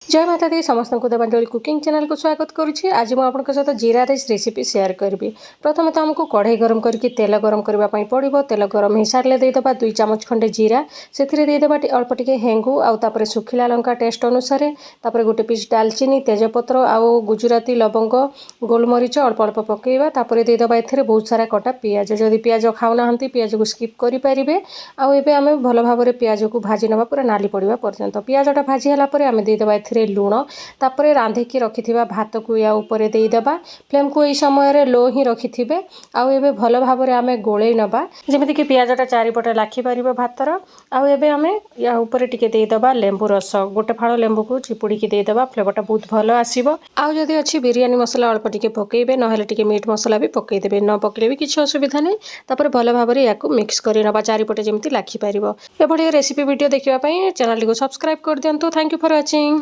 जय माता दी समस्त को देवांजलि कुकिंग चैनल को स्वागत करुँची। आज मुझे आपंक सहित जीरा राइस रेसिपी शेयर करी। प्रथम तो आमको कढ़ई गरम करके तेल गरम करने पड़ो। तेल गरम हो सारे देदेबा 2 चामच खंडे जीरा से देदेबा अल्प टिके हेंगू आउे सुखिला लंका टेस्ट अनुसार तापर गोटे पीस डालचीनी तेजपत्र आउ गुजराती लवंग गोलमरीच अल्प अल्प पकेबा तापर देदेबा ए बहुत सारा कटा पियाज जदि पियाज खाऊना पियाज को स्किप करेंगे। आम भल भाव पियाज को भाजी नवा पूरा नाली पड़ा पर्यंत पियाजटा भाजीला आम देदेबा लुण तापर रांधिकी रखि भात को या ऊपर देदेबा फ्लेम को यही समय लो ही रखि थे। आउ भल भाव आम गोले नवा जमीक पियाजटा चारिपटे लाखिपर भातर। आम या ऊपर टिके देदेबा लेंबू रस गोटे फाड़ लेंबू को चिपुड़ी देदेबा फ्लेवरटा बहुत भल आसो। आउ जदि अच्छी बिरियानी मसला अल्प टिके पकेबे ना टिके मीट मसला भी पकईदेवे न पकड़े भी किसी असुविधा नहीं। तापर भल भाव या मिक्स कर नवा चारिपटे जमी लाखिपर। एभली रेसिपी वीडियो देखापी चैनल को सब्सक्राइब कर दिंतु। Thank you for watching.